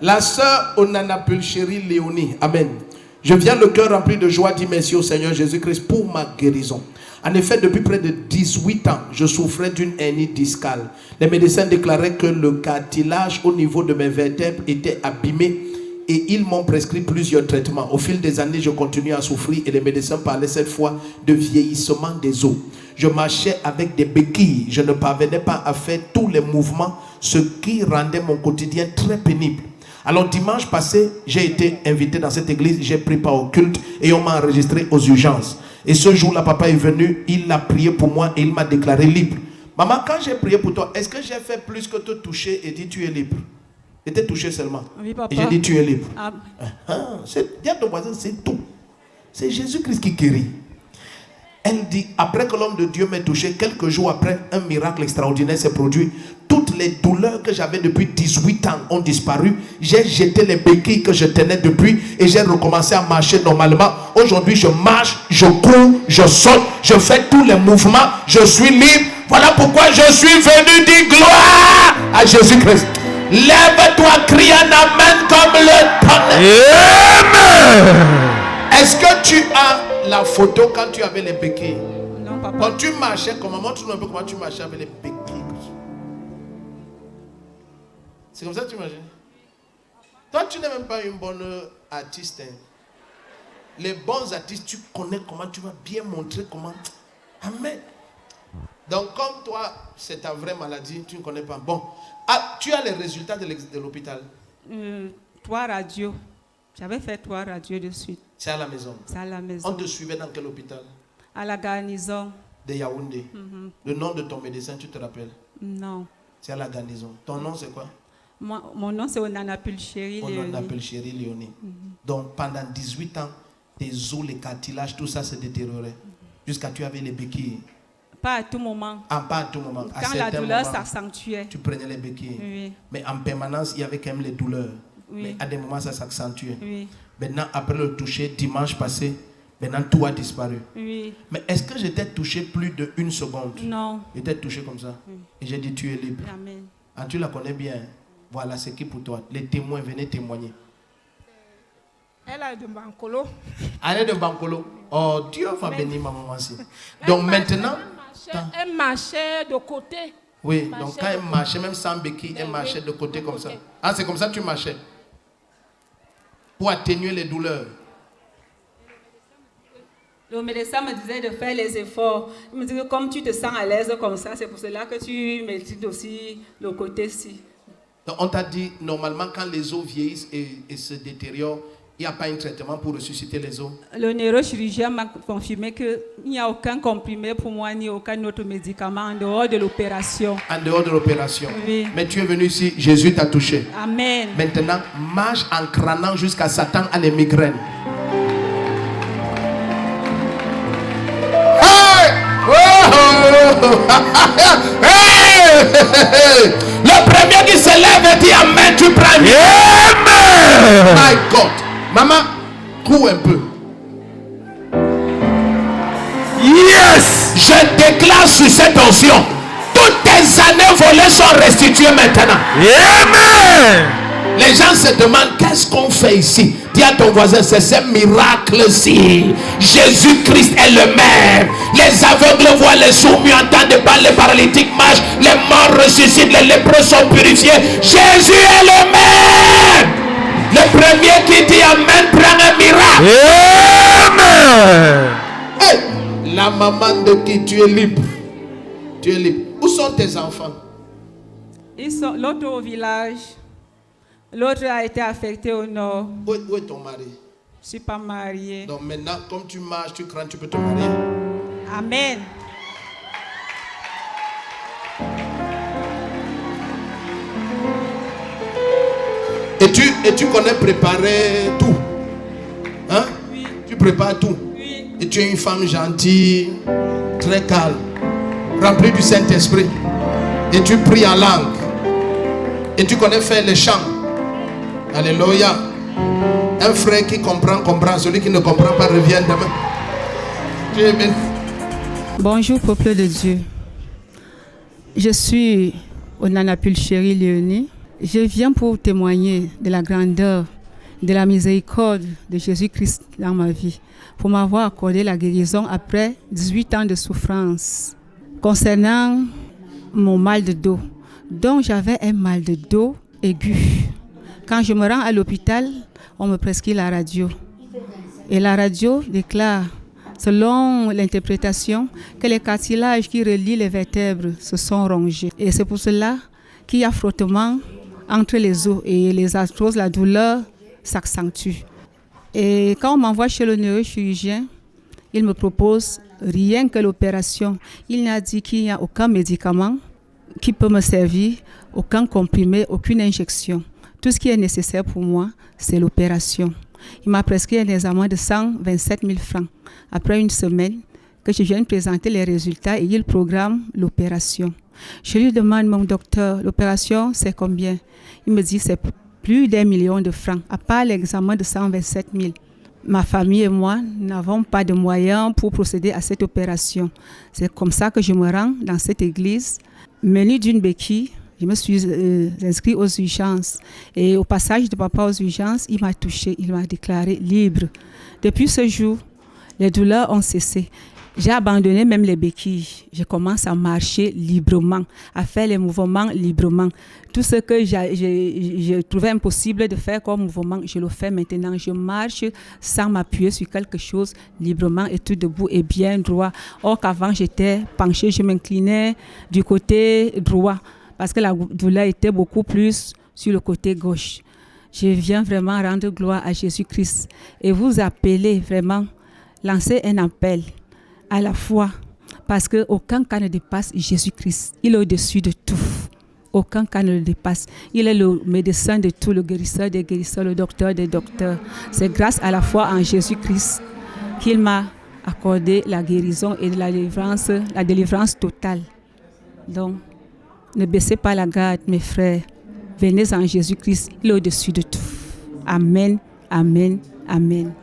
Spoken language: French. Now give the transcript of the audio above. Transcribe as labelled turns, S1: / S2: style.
S1: La sœur Onana Pulchérie Léonie. Amen. Je viens le cœur rempli de joie, dit merci au Seigneur Jésus-Christ pour ma guérison. En effet, depuis près de 18 ans, je souffrais d'une hernie discale. Les médecins déclaraient que le cartilage au niveau de mes vertèbres était abîmé et ils m'ont prescrit plusieurs traitements. Au fil des années, je continuais à souffrir et les médecins parlaient cette fois de vieillissement des os. Je marchais avec des béquilles. Je ne parvenais pas à faire tous les mouvements, ce qui rendait mon quotidien très pénible. Alors dimanche passé, j'ai été invité dans cette église, j'ai pris part au culte et on m'a enregistré aux urgences. Et ce jour-là, papa est venu, il a prié pour moi et il m'a déclaré libre. Maman, quand j'ai prié pour toi, est-ce que j'ai fait plus que te toucher et dit tu es libre? J'étais touché seulement.
S2: Oui, papa.
S1: Et j'ai dit tu es libre.
S2: Ah.
S1: Dis à ton voisin, c'est tout. C'est Jésus-Christ qui guérit. Elle dit, après que l'homme de Dieu m'ait touché, quelques jours après, un miracle extraordinaire s'est produit. Toutes les douleurs que j'avais depuis 18 ans ont disparu. J'ai jeté les béquilles que je tenais depuis et j'ai recommencé à marcher normalement. Aujourd'hui, je marche, je cours, je saute, je fais tous les mouvements, je suis libre. Voilà pourquoi je suis venu dire gloire à Jésus-Christ. Lève-toi, crie un amen comme le tonnerre. Est-ce que tu as la photo quand tu avais les béquilles?
S2: Non, papa.
S1: Quand tu marchais, montre-nous un peu comment tu marchais avec les béquilles. C'est comme ça que tu imagines? Toi, tu n'es même pas une bonne artiste. Hein. Les bons artistes, tu connais comment tu vas bien montrer comment. Amen. Donc, comme toi, c'est ta vraie maladie, tu ne connais pas. Bon, tu as les résultats de l'hôpital?
S2: 3 radios. J'avais fait 3 radios de suite.
S1: C'est à la maison?
S2: C'est à la maison.
S1: On te suivait dans quel hôpital?
S2: À la garnison.
S1: De Yaoundé. Le nom de ton médecin, tu te rappelles?
S2: Non.
S1: C'est à la garnison. Ton nom, c'est quoi?
S2: Mon nom, c'est Onana Pulchérie Léonie.
S1: Onana Pulchérie Léonie. Donc, pendant 18 ans, tes os, les cartilages, tout ça se détériorait. Jusqu'à tu avais les béquilles.
S2: Pas à tout moment.
S1: Pas à tout moment.
S2: Quand la douleur s'accentuait.
S1: Tu prenais les béquilles.
S2: Oui.
S1: Mais en permanence, il y avait quand même les douleurs.
S2: Oui.
S1: Mais à des moments, ça s'accentuait.
S2: Oui.
S1: Maintenant, après le toucher, dimanche passé, maintenant tout a disparu.
S2: Oui.
S1: Mais est-ce que j'étais touché plus de 1 seconde?
S2: Non.
S1: J'étais touché comme ça.
S2: Oui.
S1: Et j'ai dit, tu es libre.
S2: Amen.
S1: Ah, tu la connais bien. Voilà, c'est qui pour toi? Les témoins, venez témoigner.
S3: Elle est de Bankolo.
S1: Elle est de Bankolo. Oh, Dieu va bénir ma maman aussi. Donc maintenant...
S3: Elle marchait de côté.
S1: Oui, donc quand elle marchait, même sans béquille, elle marchait de côté comme ça. Ah, c'est comme ça que tu marchais? Pour atténuer les douleurs.
S2: Le médecin me disait de faire les efforts. Il me dit que comme tu te sens à l'aise comme ça, c'est pour cela que tu médites aussi le côté-ci.
S1: Donc on t'a dit, normalement, quand les os vieillissent et se détériorent, il n'y a pas un traitement pour ressusciter les os?
S2: Le neurochirurgien m'a confirmé qu'il n'y a aucun comprimé pour moi, ni aucun autre médicament en dehors de l'opération.
S1: En dehors de l'opération?
S2: Oui.
S1: Mais tu es venu ici, Jésus t'a touché.
S2: Amen.
S1: Maintenant, marche en crânant jusqu'à Satan à les migraines. Hey! Le premier qui se lève et dit Amen, tu prends. Amen. My God. Maman, cours un peu. Yes. Je déclare sur cette onction, toutes tes années volées sont restituées maintenant. Amen. Les gens se demandent qu'est-ce qu'on fait ici. Dis à ton voisin, c'est ce miracle-ci. Jésus-Christ est le même. Les aveugles voient, les sourds entendent, parlent, les paralytiques marchent, les morts ressuscitent, les lépreux sont purifiés. Jésus est le même. Le premier qui dit Amen prend un miracle. Amen. Hey, la maman de qui tu es libre. Tu es libre. Où sont tes enfants?
S2: Ils sont l'autre au village. L'autre a été affecté au nord.
S1: Où est ton mari?
S2: Je ne suis pas mariée.
S1: Donc maintenant, comme tu marches, tu crains, tu peux te marier.
S2: Amen.
S1: Et tu connais préparer tout. Hein?
S2: Oui.
S1: Tu prépares tout.
S2: Oui.
S1: Et tu es une femme gentille, très calme, remplie du Saint-Esprit. Et tu pries en langue. Et tu connais faire les chants. Alléluia. Un frère qui comprend, comprend. Celui qui ne comprend pas revient demain. Dieu est béni.
S2: Bonjour peuple de Dieu. Je suis Onana Pulchérie Léonie. Je viens pour témoigner de la grandeur, de la miséricorde de Jésus-Christ dans ma vie, pour m'avoir accordé la guérison après 18 ans de souffrance. Concernant mon mal de dos, donc j'avais un mal de dos aigu. Quand je me rends à l'hôpital, on me prescrit la radio. Et la radio déclare, selon l'interprétation, que les cartilages qui relient les vertèbres se sont rongés. Et c'est pour cela qu'il y a frottement entre les os et les arthroses, la douleur s'accentue. Et quand on m'envoie chez le neurochirurgien, il me propose rien que l'opération. Il n'a dit qu'il n'y a aucun médicament qui peut me servir, aucun comprimé, aucune injection. Tout ce qui est nécessaire pour moi, c'est l'opération. Il m'a prescrit un examen de 127 000 francs. Après une semaine, que je viens de présenter les résultats et il programme l'opération. Je lui demande, mon docteur, l'opération, c'est combien? Il me dit, c'est plus d'1 million de francs, à part l'examen de 127 000. Ma famille et moi n'avons pas de moyens pour procéder à cette opération. C'est comme ça que je me rends dans cette église, munie d'une béquille. Je me suis inscrit aux urgences. Et au passage de papa aux urgences, il m'a touché, il m'a déclaré libre. Depuis ce jour, les douleurs ont cessé. J'ai abandonné même les béquilles. Je commence à marcher librement, à faire les mouvements librement. Tout ce que je trouvais impossible de faire comme mouvement, je le fais maintenant. Je marche sans m'appuyer sur quelque chose librement et tout debout et bien droit. Or qu'avant j'étais penchée, je m'inclinais du côté droit parce que la douleur était beaucoup plus sur le côté gauche. Je viens vraiment rendre gloire à Jésus-Christ et vous appeler vraiment, lancer un appel à la foi, parce qu'aucun cas ne dépasse Jésus-Christ. Il est au-dessus de tout. Aucun cas ne le dépasse. Il est le médecin de tout, le guérisseur des guérisseurs, le docteur des docteurs. C'est grâce à la foi en Jésus-Christ qu'il m'a accordé la guérison et la délivrance totale. Donc, ne baissez pas la garde, mes frères. Venez en Jésus-Christ, il est au-dessus de tout. Amen, amen, amen.